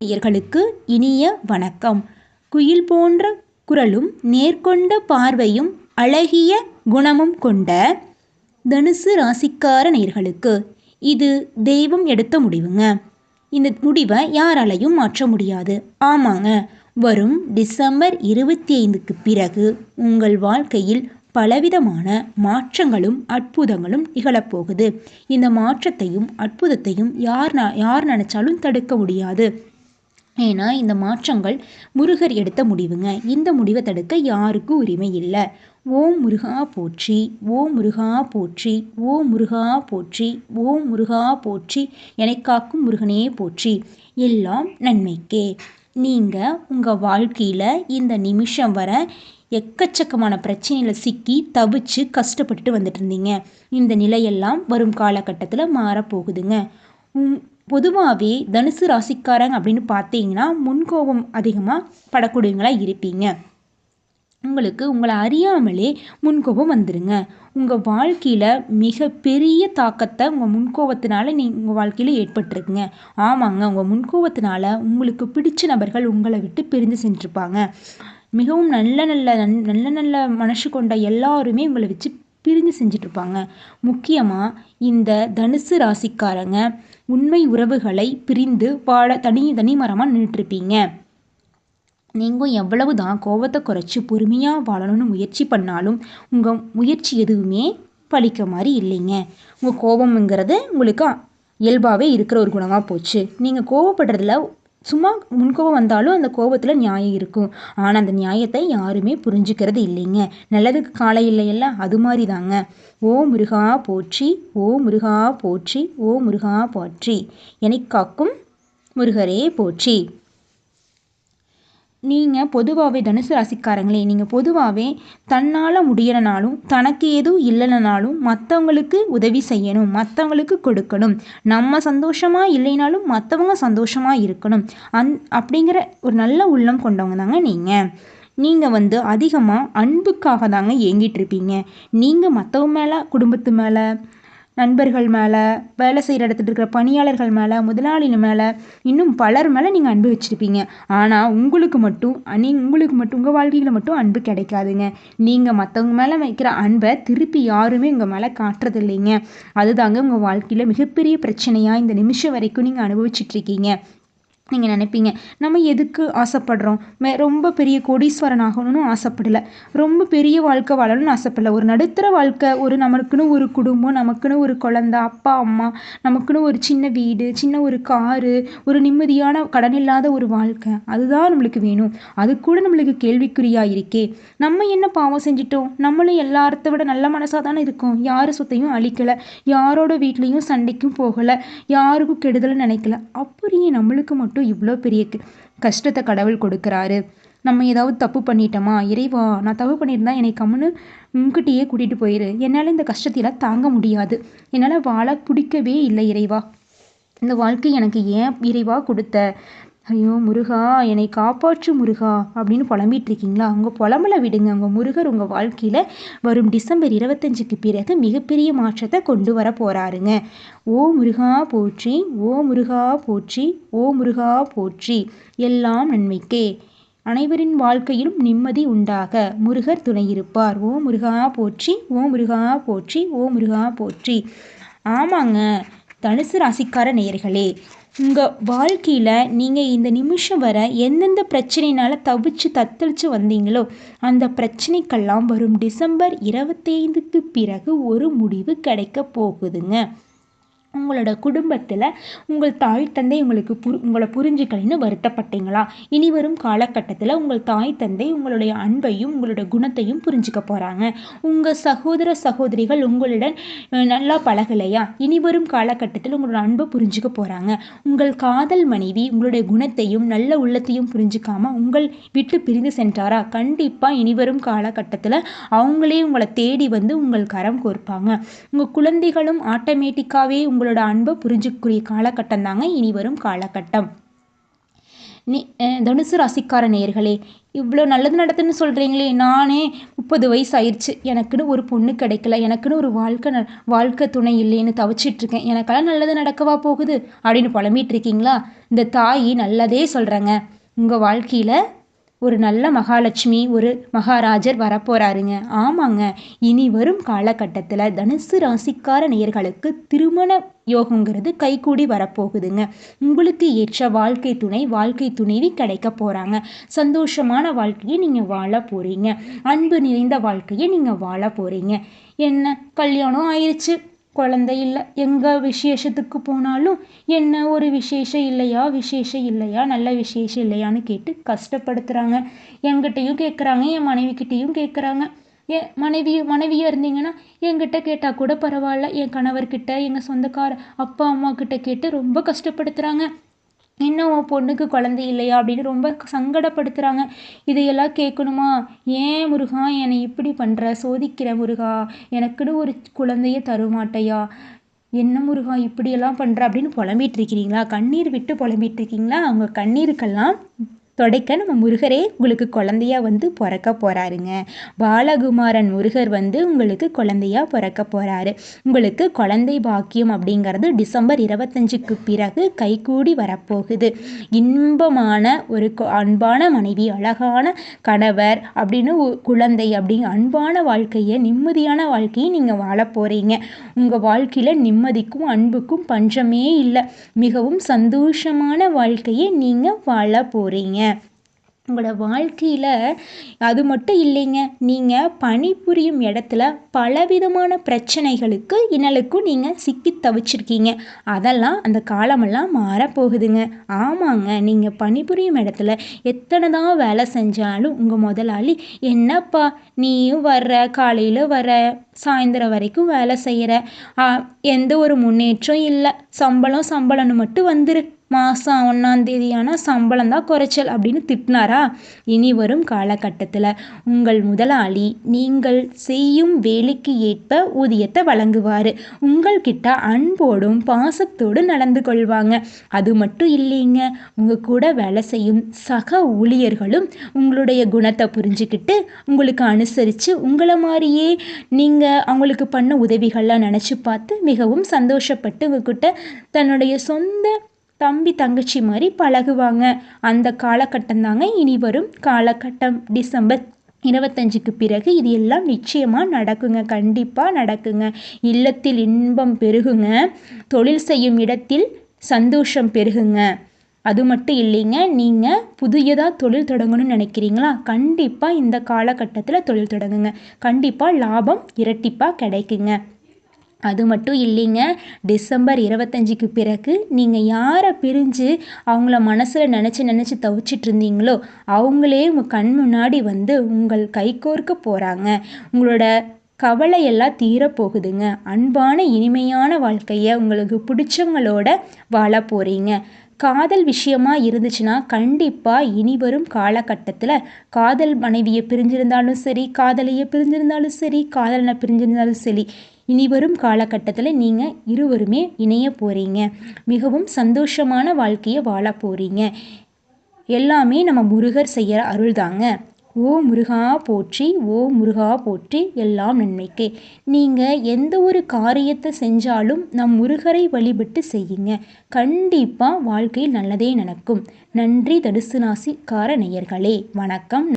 நேயர்களுக்கு இனிய வணக்கம். குயில் போன்ற குரலும் நேர்கொண்ட பார்வையும் அழகிய குணமும் கொண்ட தனுசு ராசிக்கார நேயர்களுக்கு இது தெய்வம் எடுத்த முடிவுங்க. இந்த முடிவை யாராலையும் மாற்ற முடியாது. ஆமாங்க, வரும் டிசம்பர் 25க்கு பிறகு உங்கள் வாழ்க்கையில் பலவிதமான மாற்றங்களும் அற்புதங்களும் நிகழப்போகுது. இந்த மாற்றத்தையும் அற்புதத்தையும் யார் நினைச்சாலும் தடுக்க முடியாது. ஏன்னா இந்த மாற்றங்கள் முருகர் எடுத்த முடிவுங்க. இந்த முடிவை தடுக்க யாருக்கும் உரிமை இல்லை. ஓம் முருகா போற்றி, ஓம் முருகா போற்றி, ஓம் முருகா போற்றி, ஓம் முருகா போற்றி, என்னை காக்கும் முருகனே போற்றி. எல்லாம் நன்மைக்கே. நீங்கள் உங்கள் வாழ்க்கையில் இந்த நிமிஷம் வர எக்கச்சக்கமான பிரச்சனையில் சிக்கி தவிச்சு கஷ்டப்பட்டு வந்துட்டு இருந்தீங்க. இந்த நிலையெல்லாம் வரும் காலகட்டத்தில் மாறப்போகுதுங்க. பொதுவாகவே தனுசு ராசிக்காரங்க அப்படின்னு பார்த்தீங்கன்னா முன்கோபம் அதிகமாக படக்கூடியவங்களாக இருப்பீங்க. உங்களை அறியாமலே முன்கோபம் வந்துடுங்க. உங்கள் வாழ்க்கையில் மிகப்பெரிய தாக்கத்தை உங்கள் முன்கோபத்தினால உங்கள் வாழ்க்கையில் ஏற்பட்டுருக்குங்க. ஆமாங்க, உங்கள் முன்கோபத்தினால உங்களுக்கு பிடிச்ச நபர்கள் உங்களை விட்டு பிரிந்து சென்றிருப்பாங்க. மிகவும் நல்ல நல்ல மனசு கொண்ட எல்லாருமே உங்களை வச்சு பிரிஞ்சு செஞ்சிட்ருப்பாங்க. முக்கியமாக இந்த தனுசு ராசிக்காரங்க உண்மை உறவுகளை பிரிந்து வாழ தனி மரமாக நின்றுட்டுருப்பீங்க. நீங்கள் எவ்வளவு தான் கோபத்தை குறைச்சி பொறுமையாக வாழணும்னு முயற்சி பண்ணாலும் உங்கள் முயற்சி எதுவுமே பலிக்க மாதிரி இல்லைங்க. உங்கள் கோபம்ங்கிறது உங்களுக்கு இயல்பாகவே இருக்கிற ஒரு குணமாக போச்சு. நீங்கள் கோபப்படுறதுல சும்மா முன்கோபம் வந்தாலும் அந்த கோபத்தில் நியாயம் இருக்கும். ஆனால் அந்த நியாயத்தை யாருமே புரிஞ்சுக்கிறது இல்லைங்க. நல்லதுக்கு காலம் இல்லையல்ல, அது மாதிரி தாங்க. ஓ முருகா போற்றி, ஓ முருகா போற்றி, ஓ முருகா போற்றி, என்னை காக்கும் முருகரே போற்றி. நீங்கள் பொதுவாகவே தனுசு ராசிக்காரங்களே, நீங்கள் பொதுவாகவே தன்னால் முடியலைனாலும் தனக்கு எதுவும் இல்லைனாலும் மற்றவங்களுக்கு உதவி செய்யணும், மற்றவங்களுக்கு கொடுக்கணும். நம்ம சந்தோஷமாக இல்லைனாலும் மற்றவங்க சந்தோஷமாக இருக்கணும். அப்படிங்கிற ஒரு நல்ல உள்ளம் கொண்டவங்க தாங்க நீங்கள் அதிகமாக அன்புக்காக தாங்க ஏங்கிட்டு இருப்பீங்க. நீங்கள் மற்றவங்க மேலே, குடும்பத்து மேலே, நண்பர்கள் மேலே, வேலை செய்கிற இடத்துல இருக்கிற பணியாளர்கள் மேலே, முதலாளிகள் மேலே, இன்னும் பலர் மேலே நீங்கள் அன்பு வச்சுருப்பீங்க. ஆனால் உங்களுக்கு மட்டும் உங்கள் வாழ்க்கையில் மட்டும் அன்பு கிடைக்காதுங்க. நீங்கள் மற்றவங்க மேலே வைக்கிற அன்பை திருப்பி யாருமே உங்கள் மேலே காட்டுறது இல்லைங்க. அதுதாங்க உங்கள் வாழ்க்கையில் மிகப்பெரிய பிரச்சனையாக இந்த நிமிஷம் வரைக்கும் நீங்கள் அனுபவிச்சிட்ருக்கீங்க. நீங்கள் நினைப்பீங்க, நம்ம எதுக்கு ஆசைப்படுறோம்? ரொம்ப பெரிய கோடீஸ்வரன் ஆகணும்னு ஆசைப்படலை, ரொம்ப பெரிய வாழ்க்கை வாழணும்னு ஆசைப்படலை. ஒரு நடுத்தர வாழ்க்கை, நமக்குன்னு ஒரு குடும்பம், நமக்குன்னு ஒரு குழந்தை, அப்பா அம்மா, நமக்குன்னு ஒரு சின்ன வீடு, சின்ன ஒரு காரு, ஒரு நிம்மதியான கடன் இல்லாத ஒரு வாழ்க்கை, அதுதான் நம்மளுக்கு வேணும். அது கூட நம்மளுக்கு கேள்விக்குறியாக இருக்கே. நம்ம என்ன பாவம் செஞ்சிட்டோம்? நம்மளும் எல்லாத்த விட நல்ல மனசாக தானே இருக்கோம். யார் சொத்தையும் அழிக்கலை, யாரோட வீட்லேயும் சண்டைக்கும் போகலை, யாருக்கும் கெடுதலும் நினைக்கல. அப்படியே நம்மளுக்கு மட்டும் இவ்வளோ பெரிய கஷ்டத்தை கடவுள் கொடுக்குறாரு. நம்ம ஏதாவது தப்பு பண்ணிட்டோமா? இறைவா, நான் தப்பு பண்ணியிருந்தா என்னை கம்முன்னு உங்ககிட்டயே கூட்டிகிட்டு போயிரு. என்னால் இந்த கஷ்டத்தையெல்லாம் தாங்க முடியாது. என்னால் வாழ பிடிக்கவே இல்லை இறைவா. இந்த வாழ்க்கை எனக்கு ஏன் இறைவா கொடுத்த? ஐயோ முருகா, என்னை காப்பாற்று முருகா அப்படின்னு புலம்பிட்டு இருக்கீங்களா? உங்கள் புலம்பலை விடுங்க. உங்கள் முருகர் உங்கள் வாழ்க்கையில் வரும் டிசம்பர் 25க்கு பிறகு மிகப்பெரிய மாற்றத்தை கொண்டு வர போகிறாருங்க. ஓ முருகா போற்றி, ஓ முருகா போற்றி, ஓ முருகா போற்றி, எல்லாம் நன்மைக்கே. அனைவரின் வாழ்க்கையிலும் நிம்மதி உண்டாக முருகர் துணையிருப்பார். ஓ முருகா போற்றி, ஓ முருகா போற்றி, ஓ முருகா போற்றி. ஆமாங்க, தனுசு ராசிக்கார நேயர்களே, உங்கள் வாழ்க்கையில் நீங்கள் இந்த நிமிஷம் வர எந்தெந்த பிரச்சனையினால் தவிச்சு தத்தளித்து வந்தீங்களோ அந்த பிரச்சனைக்கெல்லாம் வரும் டிசம்பர் 25க்கு பிறகு ஒரு முடிவு கிடைக்க போகுதுங்க. உங்களோட குடும்பத்தில் உங்கள் தாய் தந்தை உங்களை புரிஞ்சுக்கலைன்னு வருத்தப்பட்டீங்களா? இனி வரும் காலகட்டத்தில் உங்கள் தாய் தந்தை உங்களுடைய அன்பையும் உங்களோட குணத்தையும் புரிஞ்சுக்க போகிறாங்க. உங்கள் சகோதர சகோதரிகள் உங்களுடன் நல்லா பழகலையா? இனி வரும் காலகட்டத்தில் உங்களோட அன்பை புரிஞ்சுக்க போகிறாங்க. உங்கள் காதல் மனைவி உங்களுடைய குணத்தையும் நல்ல உள்ளத்தையும் புரிஞ்சுக்காமல் உங்கள் விட்டு பிரிந்து சென்றாரா? கண்டிப்பாக இனி வரும் காலகட்டத்தில் அவங்களே உங்களை தேடி வந்து உங்கள் கரம் கோர்ப்பாங்க. உங்கள் குழந்தைகளும் ஆட்டோமேட்டிக்காகவே உங்களோட அன்பை புரிஞ்சுக்கூடிய காலகட்டம் தாங்க இனி வரும் காலகட்டம். நீ தனுசு ராசிக்கார நேயர்களே, இவ்வளோ நல்லது நடத்துன்னு சொல்கிறீங்களே, நானே 30 வயசு ஆயிடுச்சு, எனக்குன்னு ஒரு பொண்ணு கிடைக்கல, எனக்குன்னு ஒரு வாழ்க்கை துணை இல்லைன்னு தவிச்சிட்ருக்கேன், எனக்கெல்லாம் நல்லது நடக்கவா போகுது அப்படின்னு புலம்பிட்டு இருக்கீங்களா? இந்த தாயி நல்லதே சொல்கிறேங்க. உங்கள் வாழ்க்கையில் ஒரு நல்ல மகாலட்சுமி, ஒரு மகாராஜர் வரப்போறாருங்க. ஆமாங்க, இனி வரும் காலகட்டத்தில் தனுசு ராசிக்கார நேயர்களுக்கு திருமண யோகங்கிறது கைகூடி வரப்போகுதுங்க. உங்களுக்கு ஏற்ற வாழ்க்கை துணைவி கிடைக்க போகிறாங்க. சந்தோஷமான வாழ்க்கையை நீங்கள் வாழ போகிறீங்க. அன்பு நிறைந்த வாழ்க்கையை நீங்கள் வாழ போகிறீங்க. என்ன கல்யாணம் ஆயிடுச்சு, குழந்தை இல்லை, எங்கே விசேஷத்துக்கு போனாலும் என்ன ஒரு விசேஷம் இல்லையா நல்ல விசேஷம் இல்லையான்னு கேட்டு கஷ்டப்படுத்துகிறாங்க. என்கிட்டையும் கேட்குறாங்க, என் மனைவிக்கிட்டேயும் கேட்குறாங்க. என் மனைவியாக இருந்தீங்கன்னா என்கிட்ட கேட்டால் கூட பரவாயில்ல, என் கணவர்கிட்ட, எங்கள் சொந்தக்கார அப்பா அம்மா கிட்ட கேட்டு ரொம்ப கஷ்டப்படுத்துகிறாங்க. இன்னும் உன் பொண்ணுக்கு குழந்தை இல்லையா அப்படின்னு ரொம்ப சங்கடப்படுத்துகிறாங்க. இதையெல்லாம் கேட்கணுமா? ஏன் முருகா என்னை இப்படி பண்ணுற, சோதிக்கிற முருகா, எனக்குன்னு ஒரு குழந்தைய தருமாட்டையா, என்ன முருகா இப்படியெல்லாம் பண்ணுற அப்படின்னு புலம்பிட்டு இருக்கிறீங்களா? கண்ணீர் விட்டு புலம்பிட்டு இருக்கீங்களா? அவங்க கண்ணீருக்கெல்லாம் தொடைக்க நம்ம முருகரே உங்களுக்கு குழந்தையா வந்து பிறக்க போகிறாருங்க. பாலகுமாரன் முருகர் வந்து உங்களுக்கு குழந்தையா பிறக்க போகிறாரு. உங்களுக்கு குழந்தை பாக்கியம் அப்படிங்கிறது டிசம்பர் 25க்கு பிறகு கைகூடி வரப்போகுது. இன்பமான ஒரு அன்பான மனைவி, அழகான கணவர் அப்படின்னு குழந்தை அப்படிங்க அன்பான வாழ்க்கையை, நிம்மதியான வாழ்க்கையை நீங்கள் வாழ போகிறீங்க. உங்கள் வாழ்க்கையில் நிம்மதிக்கும் அன்புக்கும் பஞ்சமே இல்லை. மிகவும் சந்தோஷமான வாழ்க்கையை நீங்கள் வாழ போகிறீங்க. உங்களோட வாழ்க்கையில் அது மட்டும் இல்லைங்க, நீங்கள் பணிபுரியும் இடத்துல பலவிதமான பிரச்சனைகளுக்கு இன்னலுக்கும் நீங்கள் சிக்கி தவிச்சிருக்கீங்க. அதெல்லாம் அந்த காலமெல்லாம் மாறப்போகுதுங்க. ஆமாங்க, நீங்கள் பணிபுரியும் இடத்துல எத்தனை தான் வேலை செஞ்சாலும் உங்கள் முதலாளி, என்னப்பா நீயும் வர்ற, காலையில் வர, சாயந்தரம் வரைக்கும் வேலை செய்கிற, எந்த ஒரு முன்னேற்றம் இல்லை, சம்பளம்னு மட்டும் வந்துரு, மாதம் 1ஆம் ஆனால் சம்பளம் தான் குறைச்சல் அப்படின்னு திட்டினாரா? இனி வரும் காலகட்டத்தில் உங்கள் முதலாளி நீங்கள் செய்யும் வேலைக்கு ஏற்ப ஊதியத்தை வழங்குவார். உங்கள்கிட்ட அன்போடும் பாசத்தோடும் நடந்து கொள்வாங்க. அது மட்டும் இல்லைங்க, உங்கள் கூட வேலை செய்யும் சக ஊழியர்களும் உங்களுடைய குணத்தை புரிஞ்சுக்கிட்டு உங்களுக்கு அனுசரித்து உங்களை மாதிரியே நீங்கள் அவங்களுக்கு பண்ண உதவிகள்லாம் நினச்சி பார்த்து மிகவும் சந்தோஷப்பட்டு உங்ககிட்ட தன்னுடைய சொந்த தம்பி தங்கச்சி மாதிரி பழகுவாங்க. அந்த காலகட்டம் தாங்க இனி வரும் காலகட்டம். டிசம்பர் 25க்கு பிறகு இது எல்லாம் நிச்சயமாக நடக்குங்க. கண்டிப்பாக நடக்குங்க. இல்லத்தில் இன்பம் பெருகுங்க. தொழில் செய்யும் இடத்தில் சந்தோஷம் பெருகுங்க. அது மட்டும் இல்லைங்க, நீங்கள் புதியதாக தொழில் தொடங்கணும்னு நினைக்கிறீங்களா? கண்டிப்பாக இந்த காலகட்டத்தில் தொழில் தொடங்குங்க. கண்டிப்பாக லாபம் இரட்டிப்பாக கிடைக்குங்க. அது மட்டும் இல்லைங்க, டிசம்பர் 25க்கு பிறகு நீங்கள் யாரை பிரிஞ்சு அவங்கள மனசில் நினச்சி தவிச்சிட்டு இருந்தீங்களோ அவங்களே உங்கள் கண் முன்னாடி வந்து உங்கள் கைகோர்க்க போகிறாங்க. உங்களோட கவலையெல்லாம் தீரப்போகுதுங்க. அன்பான இனிமையான வாழ்க்கையை உங்களுக்கு பிடிச்சவங்களோட வாழ போகிறீங்க. காதல் விஷயமா இருந்துச்சுன்னா கண்டிப்பாக இனி வரும் காலகட்டத்தில் காதல் மனைவியை பிரிஞ்சிருந்தாலும் சரி, காதலியை பிரிஞ்சிருந்தாலும் சரி, காதலனை பிரிஞ்சிருந்தாலும் சரி, இனி வரும் காலகட்டத்தில் நீங்கள் இருவருமே இணைய போகிறீங்க. மிகவும் சந்தோஷமான வாழ்க்கையை வாழ போகிறீங்க. எல்லாமே நம்ம முருகர் செய்கிற அருள் தாங்க. ஓ முருகா போற்றி, ஓ முருகா போற்றி, எல்லாம் நன்மைக்கே. நீங்கள் எந்த ஒரு காரியத்தை செஞ்சாலும் நம் முருகரை வழிபட்டு செய்யுங்க. கண்டிப்பாக வாழ்க்கையில் நல்லதே நடக்கும். நன்றி தனுசு ராசிக்கார நேயர்களே. வணக்கம்.